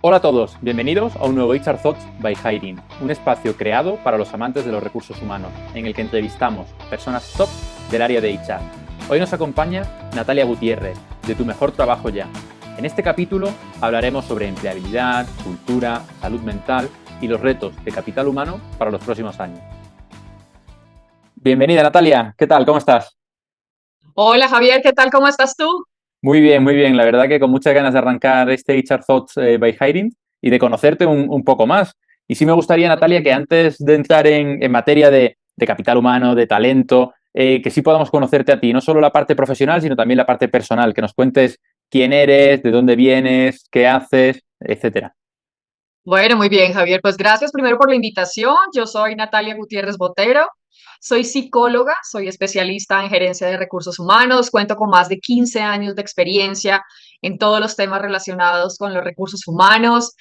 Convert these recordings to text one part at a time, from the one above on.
Hola a todos, bienvenidos a un nuevo HR Thoughts by Hiring, un espacio creado para los amantes de los recursos humanos, en el que entrevistamos personas top del área de HR. Hoy nos acompaña Natalia Gutiérrez, de Tu Mejor Trabajo Ya. En este capítulo hablaremos sobre empleabilidad, cultura, salud mental y los retos de capital humano para los próximos años. Bienvenida Natalia, ¿qué tal? ¿Cómo estás? Hola Javier, ¿qué tal? ¿Cómo estás tú? Muy bien, muy bien. La verdad que con muchas ganas de arrancar este HR Thoughts by Hiring y de conocerte un poco más. Y sí me gustaría, Natalia, que antes de entrar en materia de capital humano, de talento, que sí podamos conocerte a ti, no solo la parte profesional, sino también la parte personal, que nos cuentes quién eres, de dónde vienes, qué haces, etcétera. Bueno, muy bien, Javier. Pues gracias primero por la invitación. Yo soy Natalia Gutiérrez Botero. Soy psicóloga, soy especialista en gerencia de recursos humanos. Cuento con más de 15 años de experiencia en todos los temas relacionados con los recursos humanos.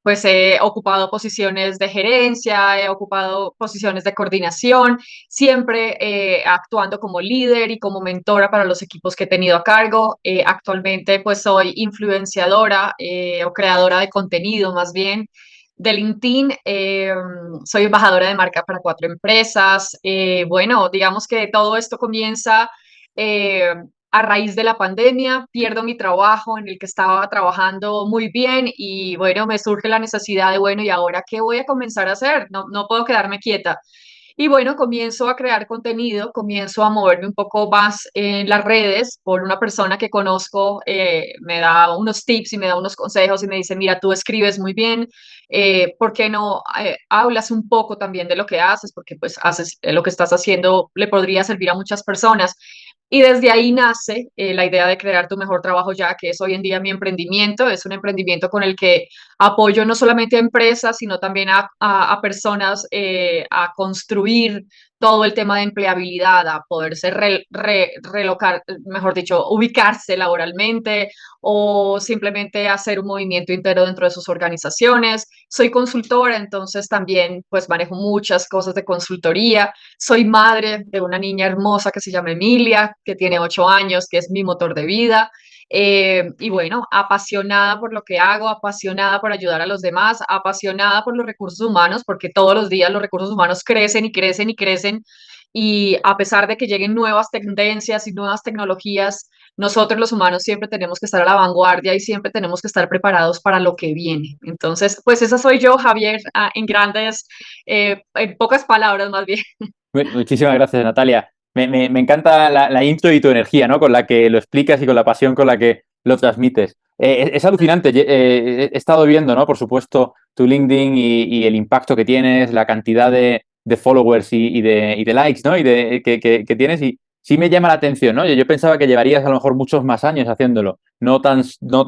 Pues he ocupado posiciones de gerencia, he ocupado posiciones de coordinación, siempre actuando como líder y como mentora para los equipos que he tenido a cargo. Actualmente pues soy influenciadora o creadora de contenido más bien de LinkedIn. Soy embajadora de marca para 4 empresas. Bueno, digamos que todo esto comienza eh, a raíz de la pandemia. Pierdo mi trabajo en el que estaba trabajando muy bien y bueno, me surge la necesidad de, bueno, ¿y ahora qué voy a comenzar a hacer? No puedo quedarme quieta. Y bueno, comienzo a crear contenido, comienzo a moverme un poco más en las redes por una persona que conozco. Me da unos tips y me da unos consejos y me dice, mira, tú escribes muy bien. ¿Por qué no hablas un poco también de lo que haces? Porque pues haces lo que estás haciendo le podría servir a muchas personas. Y desde ahí nace la idea de crear Tu Mejor Trabajo Ya, que es hoy en día mi emprendimiento. Es un emprendimiento con el que apoyo no solamente a empresas, sino también a personas a construir todo el tema de empleabilidad, a poderse relocar, mejor dicho, ubicarse laboralmente o simplemente hacer un movimiento interno dentro de sus organizaciones. Soy consultora, entonces también pues manejo muchas cosas de consultoría. Soy madre de una niña hermosa que se llama Emilia, que tiene 8 años, que es mi motor de vida. Y bueno, apasionada por lo que hago, apasionada por ayudar a los demás, apasionada por los recursos humanos, porque todos los días los recursos humanos crecen y crecen y crecen. Y a pesar de que lleguen nuevas tendencias y nuevas tecnologías, nosotros los humanos siempre tenemos que estar a la vanguardia y siempre tenemos que estar preparados para lo que viene. Entonces, pues esa soy yo, Javier, en grandes, en pocas palabras más bien. Muchísimas gracias, Natalia. Me encanta la intro y tu energía, ¿no? Con la que lo explicas y con la pasión con la que lo transmites. Es alucinante. He estado viendo, ¿no? Por supuesto, tu LinkedIn y el impacto que tienes, la cantidad de followers y de likes, ¿no? Que tienes y sí me llama la atención, ¿no? Yo pensaba que llevarías a lo mejor muchos más años haciéndolo, no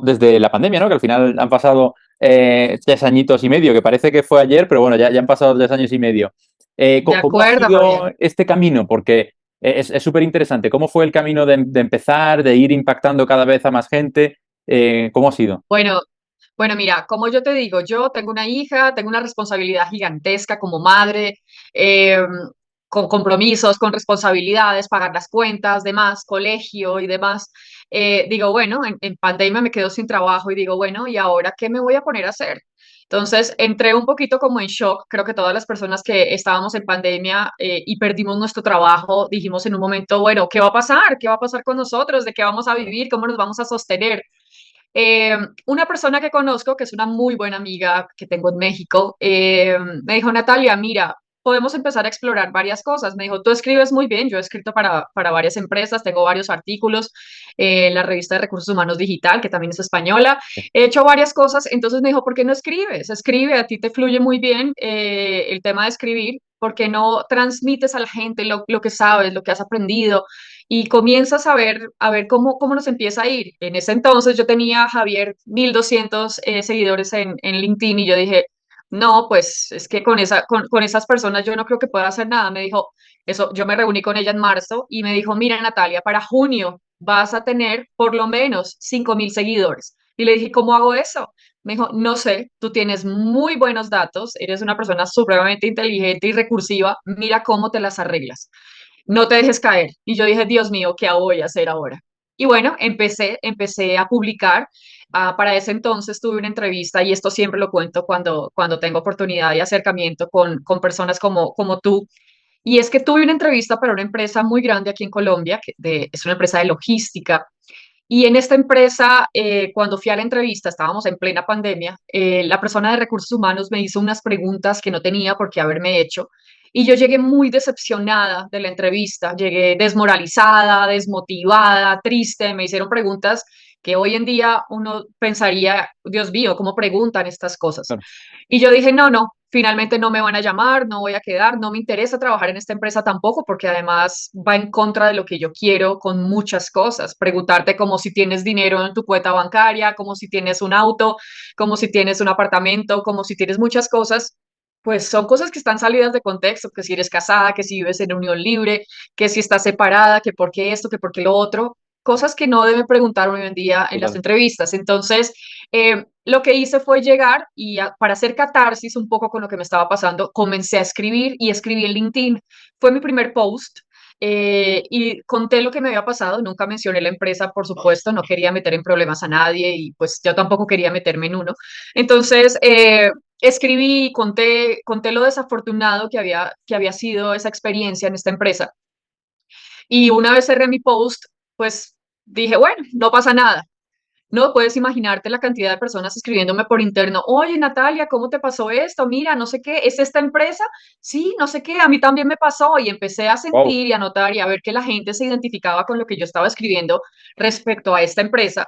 desde la pandemia, ¿no? Que al final han pasado 3 añitos y medio, que parece que fue ayer, pero bueno, ya han pasado 3 años y medio. De ¿Cómo ha acuerdo, Javier. sido este camino? Porque es súper interesante. ¿Cómo fue el camino de empezar, de ir impactando cada vez a más gente? ¿Cómo ha sido? Bueno, bueno, mira, como yo te digo, yo tengo una hija, tengo una responsabilidad gigantesca como madre, eh, con compromisos, con responsabilidades, pagar las cuentas, demás, colegio y demás. Digo, bueno, en pandemia me quedo sin trabajo y digo, bueno, ¿y ahora qué me voy a poner a hacer? Entonces entré un poquito como en shock. Creo que todas las personas que estábamos en pandemia y perdimos nuestro trabajo, dijimos en un momento, bueno, ¿qué va a pasar? ¿Qué va a pasar con nosotros? ¿De qué vamos a vivir? ¿Cómo nos vamos a sostener? Una persona que conozco, que es una muy buena amiga que tengo en México, me dijo, Natalia, mira, podemos empezar a explorar varias cosas. Me dijo, tú escribes muy bien, yo he escrito para varias empresas, tengo varios artículos en la revista de Recursos Humanos Digital, que también es española, he hecho varias cosas, entonces me dijo, ¿por qué no escribes? Escribe, a ti te fluye muy bien el tema de escribir. ¿Por qué no transmites a la gente lo que sabes, lo que has aprendido? Y comienzas a ver cómo nos empieza a ir. En ese entonces yo tenía, Javier, 1.200 seguidores en LinkedIn y yo dije, no, pues es que con esas personas yo no creo que pueda hacer nada. Me dijo, eso, yo me reuní con ella en marzo y me dijo, mira, Natalia, para junio vas a tener por lo menos 5.000 seguidores. Y le dije, ¿cómo hago eso? Me dijo, no sé, tú tienes muy buenos datos, eres una persona supremamente inteligente y recursiva, mira cómo te las arreglas, no te dejes caer. Y yo dije, Dios mío, ¿qué voy a hacer ahora? Y bueno, empecé a publicar. Para ese entonces tuve una entrevista y esto siempre lo cuento cuando tengo oportunidad y acercamiento con personas como tú. Y es que tuve una entrevista para una empresa muy grande aquí en Colombia, es una empresa de logística. Y en esta empresa, cuando fui a la entrevista, estábamos en plena pandemia, la persona de recursos humanos me hizo unas preguntas que no tenía por qué haberme hecho. Y yo llegué muy decepcionada de la entrevista, llegué desmoralizada, desmotivada, triste, me hicieron preguntas que hoy en día uno pensaría, Dios mío, ¿cómo preguntan estas cosas? Claro. Y yo dije, no, no, finalmente no me van a llamar, no voy a quedar, no me interesa trabajar en esta empresa tampoco, porque además va en contra de lo que yo quiero con muchas cosas. Preguntarte como si tienes dinero en tu cuenta bancaria, como si tienes un auto, como si tienes un apartamento, como si tienes muchas cosas. Pues son cosas que están salidas de contexto, que si eres casada, que si vives en unión libre, que si estás separada, que por qué esto, que por qué lo otro, cosas que no deben preguntar hoy en día en las Total. entrevistas. Entonces, lo que hice fue llegar y para hacer catarsis un poco con lo que me estaba pasando, comencé a escribir y escribí en LinkedIn. Fue mi primer post. Y conté lo que me había pasado, nunca mencioné la empresa, por supuesto, no quería meter en problemas a nadie y pues yo tampoco quería meterme en uno. Entonces, escribí y conté lo desafortunado que había sido esa experiencia en esta empresa. Y una vez cerré mi post, pues dije, bueno, no pasa nada. No puedes imaginarte la cantidad de personas escribiéndome por interno, oye Natalia, ¿cómo te pasó esto? Mira, no sé qué, ¿es esta empresa? Sí, no sé qué, a mí también me pasó y empecé a Wow. sentir y a notar y a ver que la gente se identificaba con lo que yo estaba escribiendo respecto a esta empresa.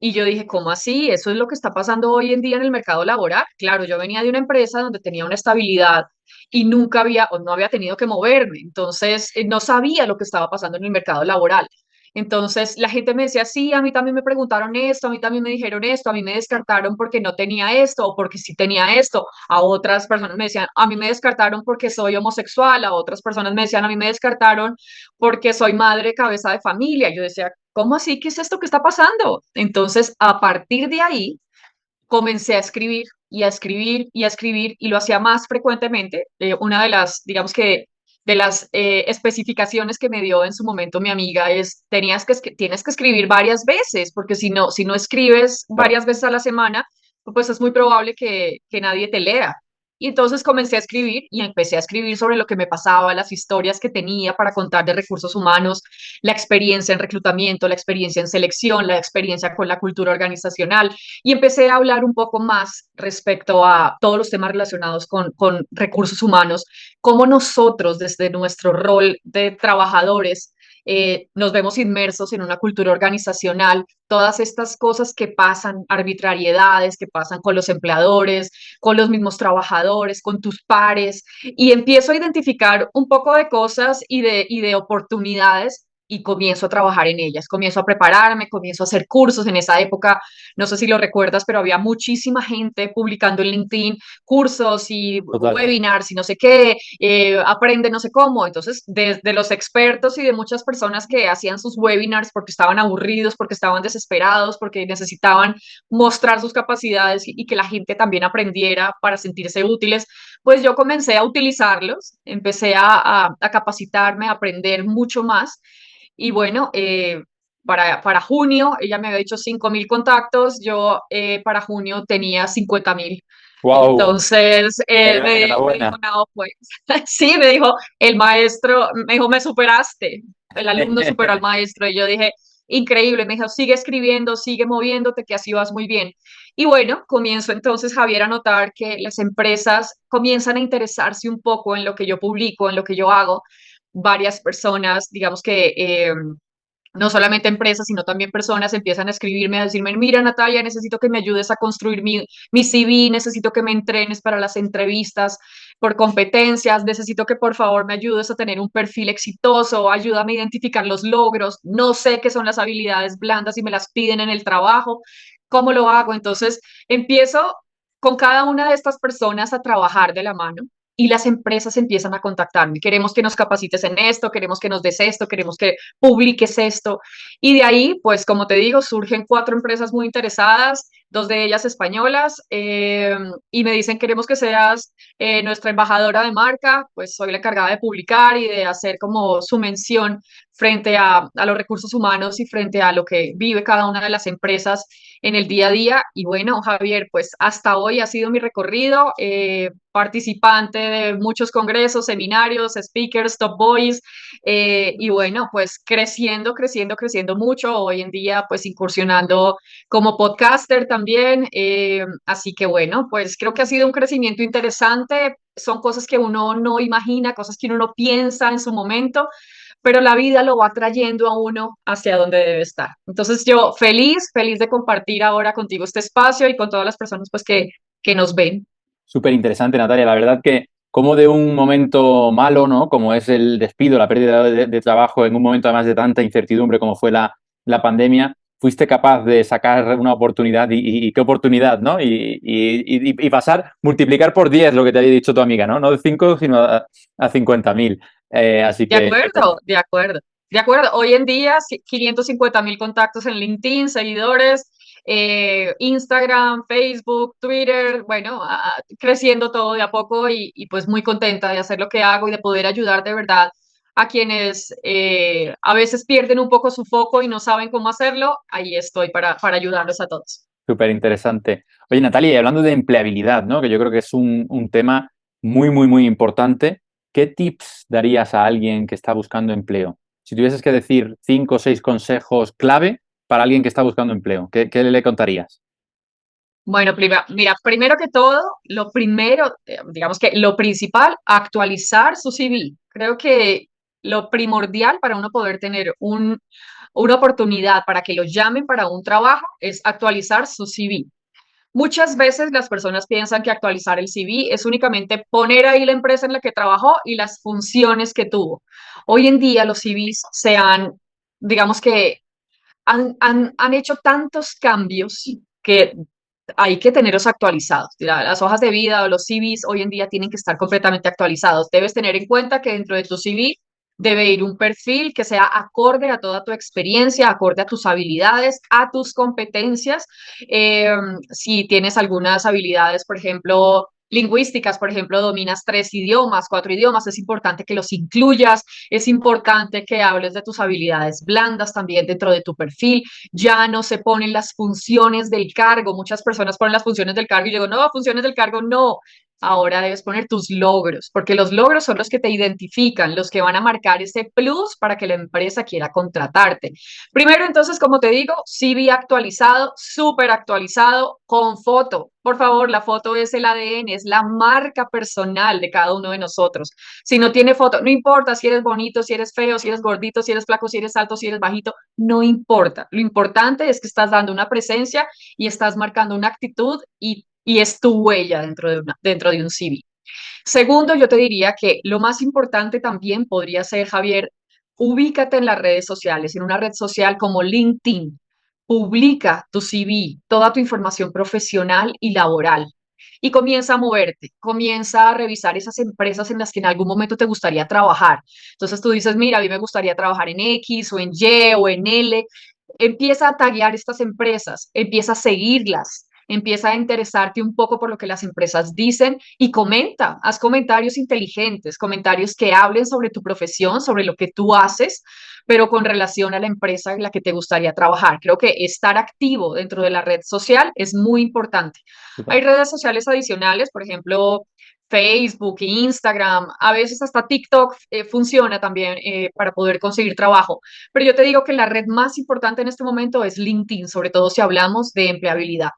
Y yo dije, ¿cómo así? ¿Eso es lo que está pasando hoy en día en el mercado laboral? Claro, yo venía de una empresa donde tenía una estabilidad y nunca había o no había tenido que moverme, entonces no sabía lo que estaba pasando en el mercado laboral. Entonces la gente me decía, sí, a mí también me preguntaron esto, a mí también me dijeron esto, a mí me descartaron porque no tenía esto o porque sí tenía esto. A otras personas me decían, a mí me descartaron porque soy homosexual, a otras personas me decían, a mí me descartaron porque soy madre cabeza de familia. Yo decía, ¿cómo así? ¿Qué es esto que está pasando? Entonces, a partir de ahí, comencé a escribir y a escribir y a escribir y lo hacía más frecuentemente. Una de las, digamos que, de las especificaciones que me dio en su momento mi amiga es, tienes que escribir varias veces, porque si no escribes Claro. varias veces a la semana, pues es muy probable que nadie te lea. Y entonces comencé a escribir y empecé a escribir sobre lo que me pasaba, las historias que tenía para contar de recursos humanos, la experiencia en reclutamiento, la experiencia en selección, la experiencia con la cultura organizacional y empecé a hablar un poco más respecto a todos los temas relacionados con recursos humanos, cómo nosotros desde nuestro rol de trabajadores nos vemos inmersos en una cultura organizacional, todas estas cosas que pasan, arbitrariedades que pasan con los empleadores, con los mismos trabajadores, con tus pares, y empiezo a identificar un poco de cosas y de oportunidades y comienzo a trabajar en ellas, comienzo a prepararme, comienzo a hacer cursos. En esa época, no sé si lo recuerdas, pero había muchísima gente publicando en LinkedIn cursos y Total. webinars y no sé qué, aprende no sé cómo. Entonces, desde los expertos y de muchas personas que hacían sus webinars porque estaban aburridos, porque estaban desesperados, porque necesitaban mostrar sus capacidades y que la gente también aprendiera para sentirse útiles, pues yo comencé a utilizarlos, empecé a capacitarme, a aprender mucho más y bueno, para junio, ella me había dicho 5.000 contactos, yo para junio tenía 50.000. Wow. Entonces, me dijo, Enhorabuena. no, pues, sí, me dijo, el maestro, me dijo, me superaste, el alumno superó al maestro, y yo dije, increíble, me dijo, sigue escribiendo, sigue moviéndote, que así vas muy bien. Y bueno, comienzo entonces, Javier, a notar que las empresas comienzan a interesarse un poco en lo que yo publico, en lo que yo hago. Varias personas, digamos que no solamente empresas, sino también personas empiezan a escribirme, a decirme, mira Natalia, necesito que me ayudes a construir mi CV, necesito que me entrenes para las entrevistas por competencias, necesito que por favor me ayudes a tener un perfil exitoso, ayúdame a identificar los logros, no sé qué son las habilidades blandas y me las piden en el trabajo, ¿cómo lo hago? Entonces empiezo con cada una de estas personas a trabajar de la mano y las empresas empiezan a contactarme. Queremos que nos capacites en esto, queremos que nos des esto, queremos que publiques esto. Y de ahí, pues como te digo, surgen 4 empresas muy interesadas, 2 de ellas españolas, y me dicen, queremos que seas nuestra embajadora de marca, pues soy la encargada de publicar y de hacer como su mención frente a los recursos humanos y frente a lo que vive cada una de las empresas en el día a día. Y bueno, Javier, pues hasta hoy ha sido mi recorrido, participante de muchos congresos, seminarios, speakers, top boys, y bueno, pues creciendo, creciendo, creciendo mucho. Hoy en día, pues incursionando como podcaster también. Así que bueno, pues creo que ha sido un crecimiento interesante. Son cosas que uno no imagina, cosas que uno no piensa en su momento, pero la vida lo va trayendo a uno hacia donde debe estar. Entonces yo feliz, feliz de compartir ahora contigo este espacio y con todas las personas pues que nos ven. Súper interesante, Natalia. La verdad que como de un momento malo, ¿no? Como es el despido, la pérdida de trabajo en un momento además de tanta incertidumbre como fue la pandemia, fuiste capaz de sacar una oportunidad y qué oportunidad, ¿no? Y pasar, multiplicar por 10 lo que te había dicho tu amiga, ¿no? No de 5, sino a 50.000. Así De que, acuerdo, de acuerdo. De acuerdo, hoy en día 550.000 contactos en LinkedIn, seguidores, Instagram, Facebook, Twitter, bueno, creciendo todo de a poco y pues muy contenta de hacer lo que hago y de poder ayudar de verdad a quienes a veces pierden un poco su foco y no saben cómo hacerlo. Ahí estoy para ayudarlos a todos. súper interesante. Oye, Natalia, y hablando de empleabilidad, ¿no? Que yo creo que es un tema muy, muy, muy importante. ¿Qué tips darías a alguien que está buscando empleo? Si tuvieses que decir 5 o 6 consejos clave para alguien que está buscando empleo, ¿qué le contarías? Bueno, mira, primero que todo, lo primero, digamos que lo principal, actualizar su CV. Creo que lo primordial para uno poder tener una oportunidad para que lo llamen para un trabajo es actualizar su CV. Muchas veces las personas piensan que actualizar el CV es únicamente poner ahí la empresa en la que trabajó y las funciones que tuvo. Hoy en día los CVs digamos que han hecho tantos cambios que hay que tenerlos actualizados. Las hojas de vida o los CVs hoy en día tienen que estar completamente actualizados. Debes tener en cuenta que dentro de tu CV debe ir un perfil que sea acorde a toda tu experiencia, acorde a tus habilidades, a tus competencias. Eh, si tienes algunas habilidades, por ejemplo, lingüísticas, por ejemplo, dominas 3 idiomas, 4 idiomas, es importante que los incluyas, es importante que hables de tus habilidades blandas también dentro de tu perfil. Ya no se ponen las funciones del cargo. Muchas personas ponen las funciones del cargo y yo digo, no, funciones del cargo no. Ahora debes poner tus logros, porque los logros son los que te identifican, los que van a marcar ese plus para que la empresa quiera contratarte. Primero, entonces, como te digo, CV actualizado, súper actualizado, con foto. Por favor, la foto es el ADN, es la marca personal de cada uno de nosotros. Si no tiene foto, no importa si eres bonito, si eres feo, si eres gordito, si eres flaco, si eres alto, si eres bajito, no importa. Lo importante es que estás dando una presencia y estás marcando una actitud y es tu huella dentro de un CV. Segundo, yo te diría que lo más importante también podría ser, Javier, ubícate en las redes sociales, en una red social como LinkedIn. Publica tu CV, toda tu información profesional y laboral. Y comienza a moverte, comienza a revisar esas empresas en las que en algún momento te gustaría trabajar. Entonces tú dices, mira, a mí me gustaría trabajar en X o en Y o en L. Empieza a taguear estas empresas, empieza a seguirlas, empieza a interesarte un poco por lo que las empresas dicen y comenta, haz comentarios inteligentes, comentarios que hablen sobre tu profesión, sobre lo que tú haces, pero con relación a la empresa en la que te gustaría trabajar. Creo que estar activo dentro de la red social es muy importante. Súper. Hay redes sociales adicionales, por ejemplo, Facebook, Instagram, a veces hasta TikTok funciona también para poder conseguir trabajo. Pero yo te digo que la red más importante en este momento es LinkedIn, sobre todo si hablamos de empleabilidad.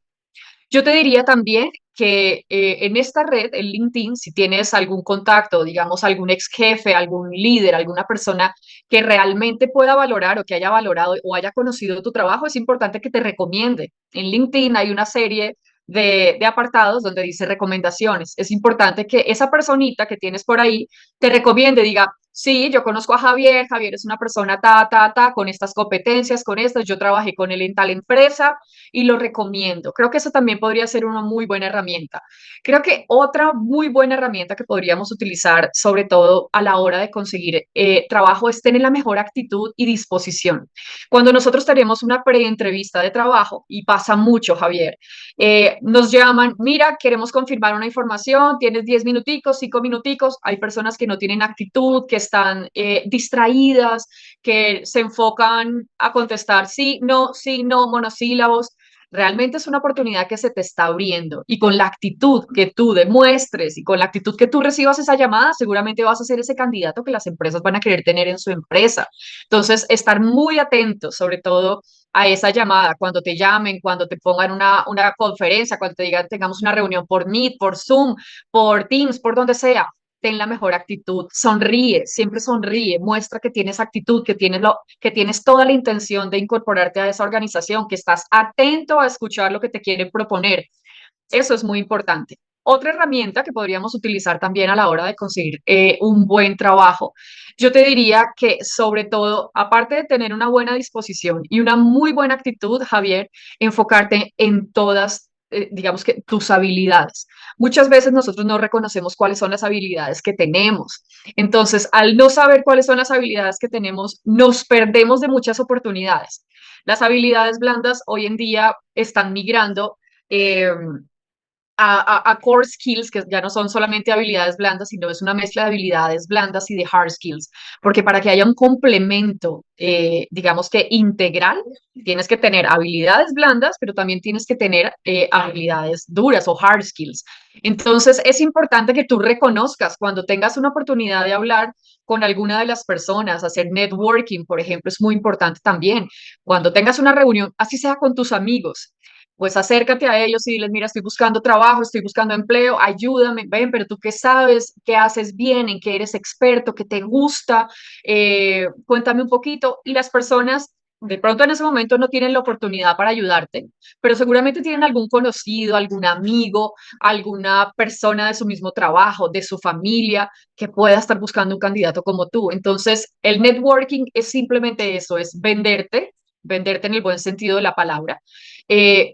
Yo te diría también que en esta red, en LinkedIn, si tienes algún contacto, digamos, algún ex jefe, algún líder, alguna persona que realmente pueda valorar o que haya valorado o haya conocido tu trabajo, es importante que te recomiende. En LinkedIn hay una serie de apartados donde dice recomendaciones. Es importante que esa personita que tienes por ahí te recomiende, diga, sí, yo conozco a Javier, Javier es una persona con estas competencias, con estas, yo trabajé con él en tal empresa y lo recomiendo. Creo que eso también podría ser una muy buena herramienta. Creo que otra muy buena herramienta que podríamos utilizar, sobre todo a la hora de conseguir trabajo, es tener la mejor actitud y disposición. Cuando nosotros tenemos una preentrevista de trabajo, y pasa mucho, Javier, nos llaman, mira, queremos confirmar una información, tienes 10 minuticos, 5 minuticos, hay personas que no tienen actitud, que están distraídas, que se enfocan a contestar sí, no, monosílabos. Realmente es una oportunidad que se te está abriendo y con la actitud que tú demuestres y con la actitud que tú recibas esa llamada, seguramente vas a ser ese candidato que las empresas van a querer tener en su empresa. Entonces, estar muy atentos, sobre todo a esa llamada, cuando te llamen, cuando te pongan una conferencia, cuando te digan tengamos una reunión por Meet, por Zoom, por Teams, por donde sea. Ten la mejor actitud, sonríe, siempre sonríe, muestra que tienes actitud, que tienes toda la intención de incorporarte a esa organización, que estás atento a escuchar lo que te quieren proponer. Eso es muy importante. Otra herramienta que podríamos utilizar también a la hora de conseguir un buen trabajo, yo te diría que sobre todo, aparte de tener una buena disposición y una muy buena actitud, Javier, enfocarte en todas, digamos que tus habilidades. Muchas veces nosotros no reconocemos cuáles son las habilidades que tenemos. Entonces, al no saber cuáles son las habilidades que tenemos, nos perdemos de muchas oportunidades. Las habilidades blandas hoy en día están migrando. eh, a core skills, que ya no son solamente habilidades blandas, sino es una mezcla de habilidades blandas y de hard skills, porque para que haya un complemento, digamos que integral, tienes que tener habilidades blandas, pero también tienes que tener habilidades duras o hard skills. Entonces, es importante que tú reconozcas cuando tengas una oportunidad de hablar con alguna de las personas, hacer networking, por ejemplo, es muy importante también. Cuando tengas una reunión, así sea con tus amigos, pues acércate a ellos y diles, mira, estoy buscando trabajo, estoy buscando empleo, ayúdame, ven, pero tú qué sabes, qué haces bien, en qué eres experto, qué te gusta, cuéntame un poquito. Y las personas de pronto en ese momento no tienen la oportunidad para ayudarte, pero seguramente tienen algún conocido, algún amigo, alguna persona de su mismo trabajo, de su familia, que pueda estar buscando un candidato como tú. Entonces, el networking es simplemente eso, es venderte en el buen sentido de la palabra,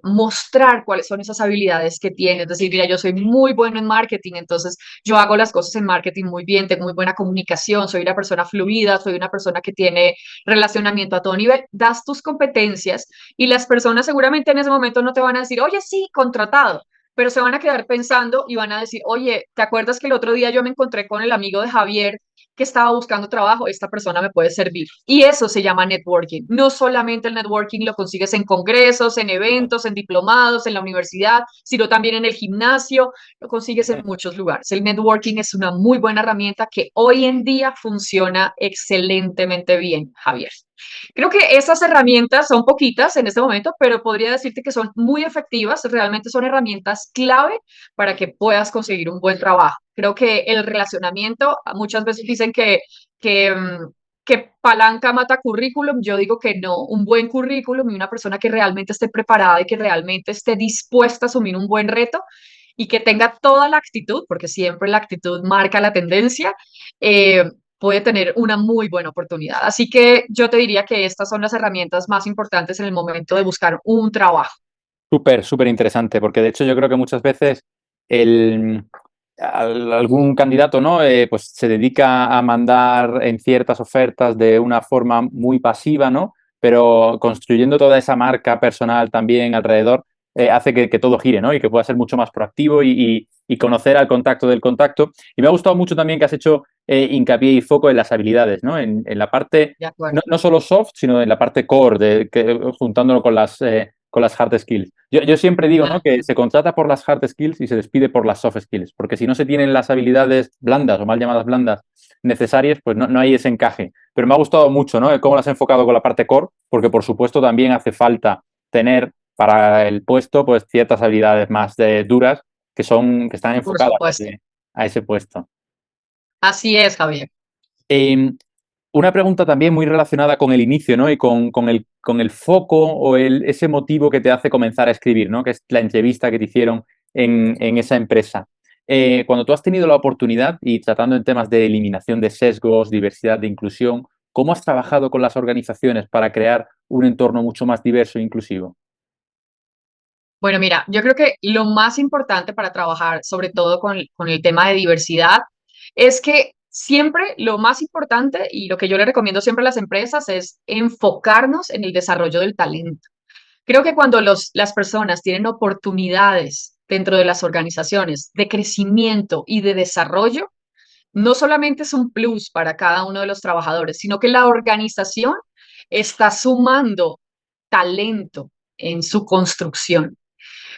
mostrar cuáles son esas habilidades que tienes. Es decir, mira, yo soy muy bueno en marketing, entonces yo hago las cosas en marketing muy bien, tengo muy buena comunicación, soy una persona fluida, soy una persona que tiene relacionamiento a todo nivel. Das tus competencias y las personas seguramente en ese momento no te van a decir, oye, sí, contratado. Pero se van a quedar pensando y van a decir, oye, ¿te acuerdas que el otro día yo me encontré con el amigo de Javier que estaba buscando trabajo? Esta persona me puede servir. Y eso se llama networking. No solamente el networking lo consigues en congresos, en eventos, en diplomados, en la universidad, sino también en el gimnasio, lo consigues en muchos lugares. El networking es una muy buena herramienta que hoy en día funciona excelentemente bien, Javier. Creo que esas herramientas son poquitas en este momento, pero podría decirte que son muy efectivas, realmente son herramientas clave para que puedas conseguir un buen trabajo. Creo que el relacionamiento, muchas veces dicen que, que palanca mata currículum, yo digo que no, un buen currículum y una persona que realmente esté preparada y que realmente esté dispuesta a asumir un buen reto y que tenga toda la actitud, porque siempre la actitud marca la tendencia, puede tener una muy buena oportunidad. Así que yo te diría que estas son las herramientas más importantes en el momento de buscar un trabajo. Súper, súper interesante, porque de hecho yo creo que muchas veces el, algún candidato, ¿no? Pues se dedica a mandar en ciertas ofertas de una forma muy pasiva, ¿no? Pero construyendo toda esa marca personal también alrededor, hace que todo gire, ¿no? Y que pueda ser mucho más proactivo y conocer al contacto del contacto. Y me ha gustado mucho también que has hecho hincapié y foco en las habilidades, ¿no? En la parte, De acuerdo. no solo soft, sino en la parte core, juntándolo con las hard skills. Yo siempre digo, ¿no? Que se contrata por las hard skills y se despide por las soft skills, porque si no se tienen las habilidades blandas o mal llamadas blandas necesarias, pues no hay ese encaje. Pero me ha gustado mucho, ¿no? Cómo lo has enfocado con la parte core, porque por supuesto también hace falta tener para el puesto pues ciertas habilidades más duras que están Por enfocadas supuesto. a ese puesto. Así es, Javier. Eh, una pregunta también muy relacionada con el inicio, ¿no? Y con el foco o ese motivo que te hace comenzar a escribir, ¿no? Que es la entrevista que te hicieron en esa empresa. Cuando tú has tenido la oportunidad y tratando en temas de eliminación de sesgos, diversidad de inclusión, ¿cómo has trabajado con las organizaciones para crear un entorno mucho más diverso e inclusivo? Bueno, mira, yo creo que lo más importante para trabajar, sobre todo con el tema de diversidad, es que siempre lo más importante y lo que yo le recomiendo siempre a las empresas es enfocarnos en el desarrollo del talento. Creo que cuando las personas tienen oportunidades dentro de las organizaciones de crecimiento y de desarrollo, no solamente es un plus para cada uno de los trabajadores, sino que la organización está sumando talento en su construcción.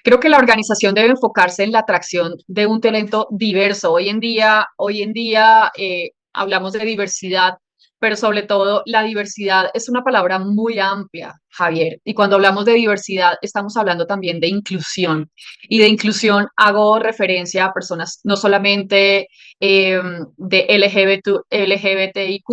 Creo que la organización debe enfocarse en la atracción de un talento diverso. Hoy en día hablamos de diversidad, pero sobre todo la diversidad es una palabra muy amplia, Javier. Y cuando hablamos de diversidad, estamos hablando también de inclusión. Y de inclusión hago referencia a personas no solamente de LGBTIQ,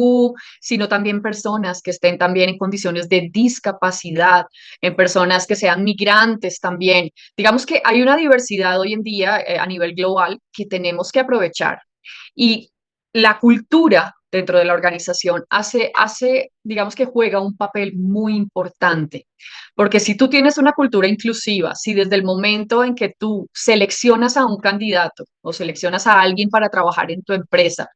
sino también personas que estén también en condiciones de discapacidad, en personas que sean migrantes también. Digamos que hay una diversidad hoy en día a nivel global que tenemos que aprovechar. Y la cultura dentro de la organización digamos que juega un papel muy importante. Porque si tú tienes una cultura inclusiva, si desde el momento en que tú seleccionas a un candidato o seleccionas a alguien para trabajar en tu empresa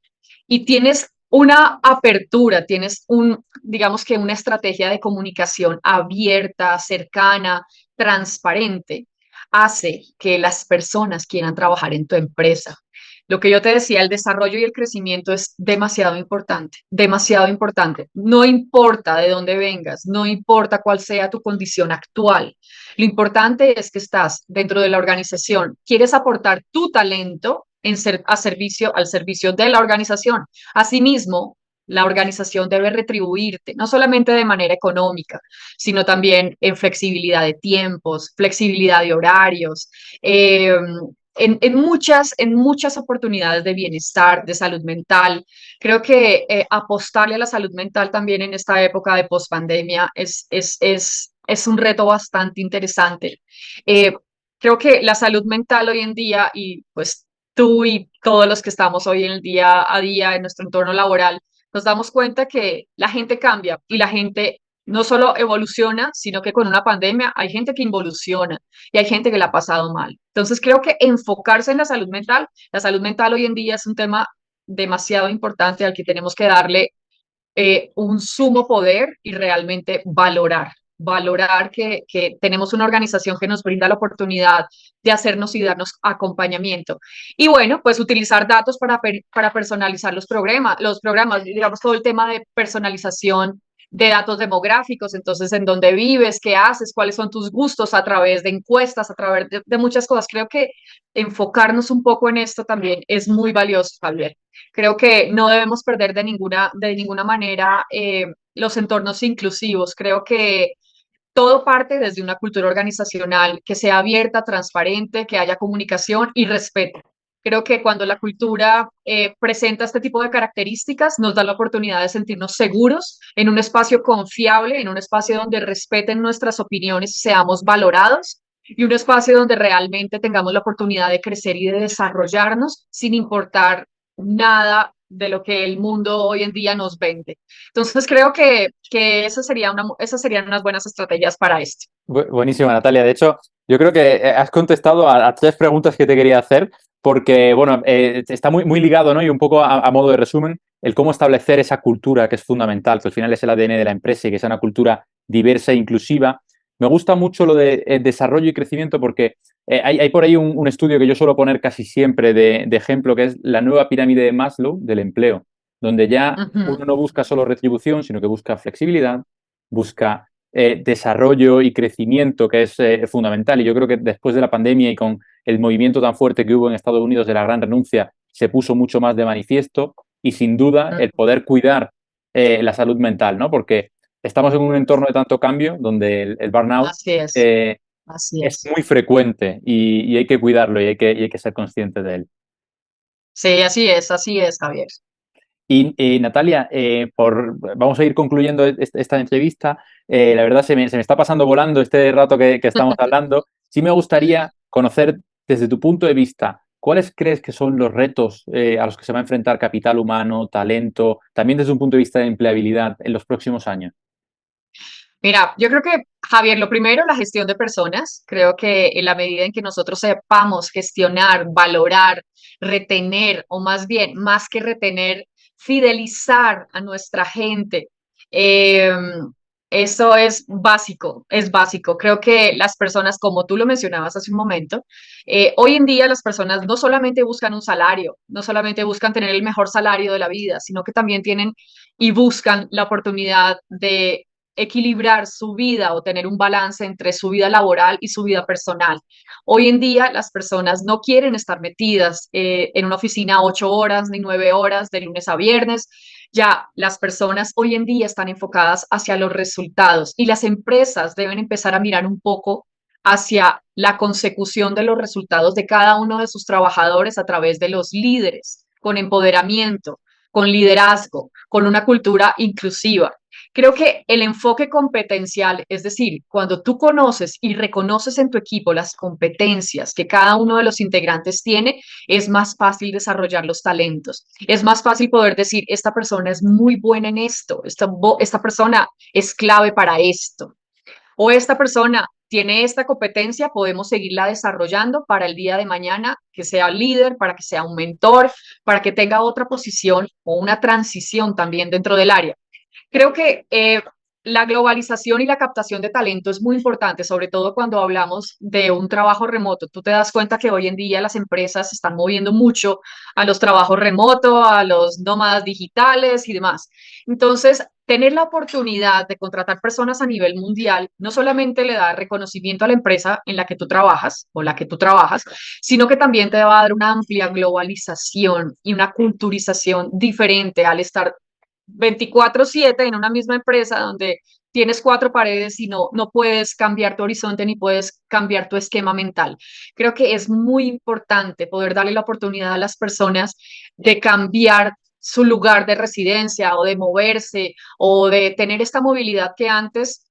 y tienes una apertura, digamos que una estrategia de comunicación abierta, cercana, transparente, hace que las personas quieran trabajar en tu empresa. Lo que yo te decía, el desarrollo y el crecimiento es demasiado importante, demasiado importante. No importa de dónde vengas, no importa cuál sea tu condición actual. Lo importante es que estás dentro de la organización, quieres aportar tu talento al servicio de la organización. Asimismo, la organización debe retribuirte, no solamente de manera económica, sino también en flexibilidad de tiempos, flexibilidad de horarios, eh, en muchas oportunidades de bienestar, de salud mental. Creo que apostarle a la salud mental también en esta época de pospandemia es un reto bastante interesante. Eh, Creo que la salud mental hoy en día, y pues tú y todos los que estamos hoy en el día a día en nuestro entorno laboral, nos damos cuenta que la gente cambia y la gente no solo evoluciona, sino que con una pandemia hay gente que involuciona y hay gente que la ha pasado mal. Entonces creo que enfocarse en la salud mental hoy en día es un tema demasiado importante al que tenemos que darle un sumo poder y realmente valorar que tenemos una organización que nos brinda la oportunidad de hacernos y darnos acompañamiento. Y bueno, pues utilizar datos para personalizar los programas, digamos, todo el tema de personalización de datos demográficos, entonces en dónde vives, qué haces, cuáles son tus gustos a través de encuestas, a través de muchas cosas. Creo que enfocarnos un poco en esto también es muy valioso, Javier. Creo que no debemos perder de ninguna manera los entornos inclusivos. Creo que todo parte desde una cultura organizacional que sea abierta, transparente, que haya comunicación y respeto. Creo que cuando la cultura presenta este tipo de características, nos da la oportunidad de sentirnos seguros en un espacio confiable, en un espacio donde respeten nuestras opiniones y seamos valorados, y un espacio donde realmente tengamos la oportunidad de crecer y de desarrollarnos sin importar nada de lo que el mundo hoy en día nos vende. Entonces creo que esas serían unas buenas estrategias para esto. Buenísima, Natalia. De hecho, yo creo que has contestado a tres preguntas que te quería hacer, porque, bueno, está muy, muy ligado, ¿no? Y un poco a modo de resumen, el cómo establecer esa cultura que es fundamental, que al final es el ADN de la empresa y que sea una cultura diversa e inclusiva. Me gusta mucho lo de desarrollo y crecimiento porque hay por ahí un estudio que yo suelo poner casi siempre de ejemplo, que es la nueva pirámide de Maslow del empleo, donde ya Ujú. uno no busca solo retribución, sino que busca flexibilidad, busca desarrollo y crecimiento, que es fundamental. Y yo creo que después de la pandemia y con el movimiento tan fuerte que hubo en Estados Unidos de la gran renuncia, se puso mucho más de manifiesto y sin duda el poder cuidar la salud mental, ¿no? Porque estamos en un entorno de tanto cambio donde el burnout Así es, eh, así es es. muy frecuente y hay que cuidarlo y hay que ser consciente de él. Sí, así es, Javier. Y Natalia, vamos a ir concluyendo esta entrevista. La verdad se me está pasando volando este rato que estamos hablando. Sí me gustaría conocer desde tu punto de vista, ¿cuáles crees que son los retos a los que se va a enfrentar capital humano, talento, también desde un punto de vista de empleabilidad en los próximos años? Mira, yo creo que, Javier, lo primero, la gestión de personas. Creo que en la medida en que nosotros sepamos gestionar, valorar, retener, o más bien, más que retener, fidelizar a nuestra gente, eh, Eso es básico, es básico. Creo que las personas, como tú lo mencionabas hace un momento, hoy en día las personas no solamente buscan un salario, no solamente buscan tener el mejor salario de la vida, sino que también tienen y buscan la oportunidad de equilibrar su vida o tener un balance entre su vida laboral y su vida personal. Hoy en día las personas no quieren estar metidas en una oficina 8 horas ni 9 horas de lunes a viernes. Ya las personas hoy en día están enfocadas hacia los resultados y las empresas deben empezar a mirar un poco hacia la consecución de los resultados de cada uno de sus trabajadores a través de los líderes, con empoderamiento, con liderazgo, con una cultura inclusiva. Creo que el enfoque competencial, es decir, cuando tú conoces y reconoces en tu equipo las competencias que cada uno de los integrantes tiene, es más fácil desarrollar los talentos. Es más fácil poder decir, esta persona es muy buena en esto, esta persona es clave para esto, o esta persona tiene esta competencia, podemos seguirla desarrollando para el día de mañana, que sea líder, para que sea un mentor, para que tenga otra posición o una transición también dentro del área. Creo que la globalización y la captación de talento es muy importante, sobre todo cuando hablamos de un trabajo remoto. Tú te das cuenta que hoy en día las empresas se están moviendo mucho a los trabajos remotos, a los nómadas digitales y demás. Entonces, tener la oportunidad de contratar personas a nivel mundial no solamente le da reconocimiento a la empresa en la que tú trabajas o la que tú trabajas, sino que también te va a dar una amplia globalización y una culturización diferente al estar 24/7 en una misma empresa donde tienes cuatro paredes y no puedes cambiar tu horizonte ni puedes cambiar tu esquema mental. Creo que es muy importante poder darle la oportunidad a las personas de cambiar su lugar de residencia o de moverse o de tener esta movilidad que antes,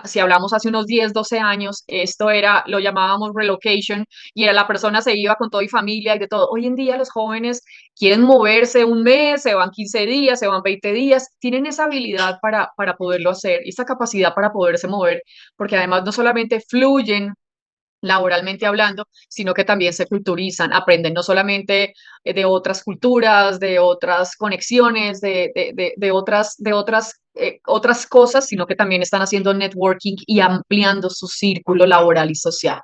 si hablamos hace unos 10 12 años, esto era, lo llamábamos relocation y era la persona se iba con todo y familia y de todo. Hoy en día los jóvenes quieren moverse un mes, se van 15 días, se van 20 días, tienen esa habilidad para poderlo hacer, esa capacidad para poderse mover, porque además no solamente fluyen laboralmente hablando, sino que también se culturizan, aprenden no solamente de otras culturas, de otras conexiones, otras cosas, sino que también están haciendo networking y ampliando su círculo laboral y social.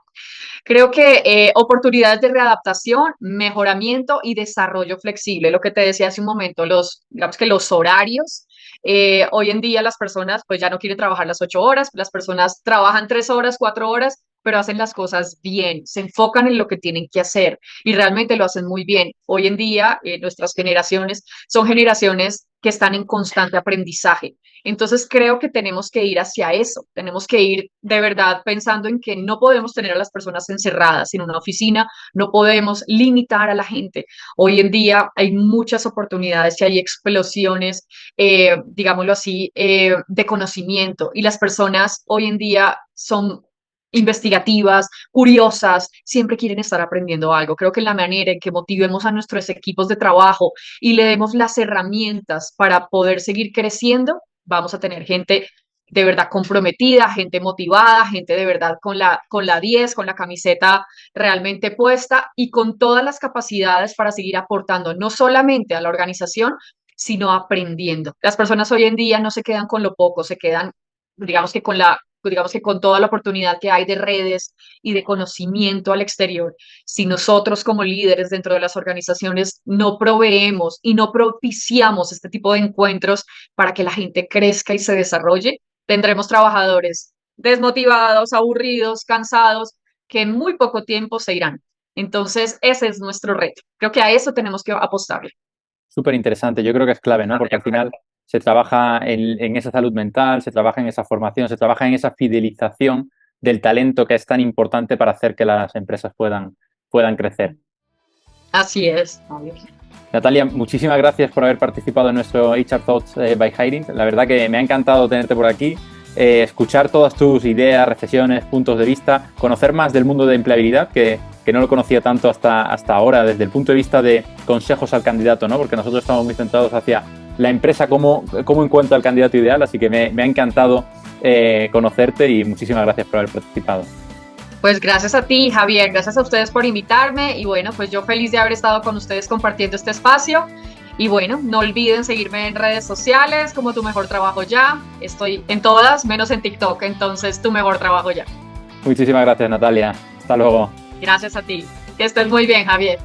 Creo que oportunidades de readaptación, mejoramiento y desarrollo flexible. Lo que te decía hace un momento, digamos que los horarios. Hoy en día las personas pues ya no quieren trabajar las 8 horas, las personas trabajan 3 horas, 4 horas, pero hacen las cosas bien, se enfocan en lo que tienen que hacer y realmente lo hacen muy bien. Hoy en día nuestras generaciones son generaciones que están en constante aprendizaje. Entonces creo que tenemos que ir hacia eso, tenemos que ir de verdad pensando en que no podemos tener a las personas encerradas en una oficina, no podemos limitar a la gente. Hoy en día hay muchas oportunidades y hay explosiones, digámoslo así, de conocimiento y las personas hoy en día son investigativas, curiosas, siempre quieren estar aprendiendo algo. Creo que la manera en que motivemos a nuestros equipos de trabajo y le demos las herramientas para poder seguir creciendo, vamos a tener gente de verdad comprometida, gente motivada, gente de verdad con la 10, con la camiseta realmente puesta y con todas las capacidades para seguir aportando no solamente a la organización, sino aprendiendo. Las personas hoy en día no se quedan con lo poco, se quedan, digamos que con toda la oportunidad que hay de redes y de conocimiento al exterior. Si nosotros como líderes dentro de las organizaciones no proveemos y no propiciamos este tipo de encuentros para que la gente crezca y se desarrolle, tendremos trabajadores desmotivados, aburridos, cansados, que en muy poco tiempo se irán. Entonces, ese es nuestro reto. Creo que a eso tenemos que apostarle. Súper interesante, yo creo que es clave, ¿no? Porque al final se trabaja en esa salud mental, se trabaja en esa formación, se trabaja en esa fidelización del talento que es tan importante para hacer que las empresas puedan crecer. Así es. Natalia, muchísimas gracias por haber participado en nuestro HR Thoughts by Hiring. La verdad que me ha encantado tenerte por aquí, escuchar todas tus ideas, reflexiones, puntos de vista, conocer más del mundo de empleabilidad, que no lo conocía tanto hasta ahora, desde el punto de vista de consejos al candidato, ¿no? Porque nosotros estamos muy centrados hacia la empresa, cómo encuentra el candidato ideal, así que me ha encantado conocerte y muchísimas gracias por haber participado. Pues gracias a ti, Javier, gracias a ustedes por invitarme y bueno, pues yo feliz de haber estado con ustedes compartiendo este espacio Y bueno, no olviden seguirme en redes sociales como Tu Mejor Trabajo Ya. Estoy en todas, menos en TikTok, entonces Tu Mejor Trabajo Ya. Muchísimas gracias, Natalia. Hasta luego. Gracias a ti. Que estés muy bien, Javier.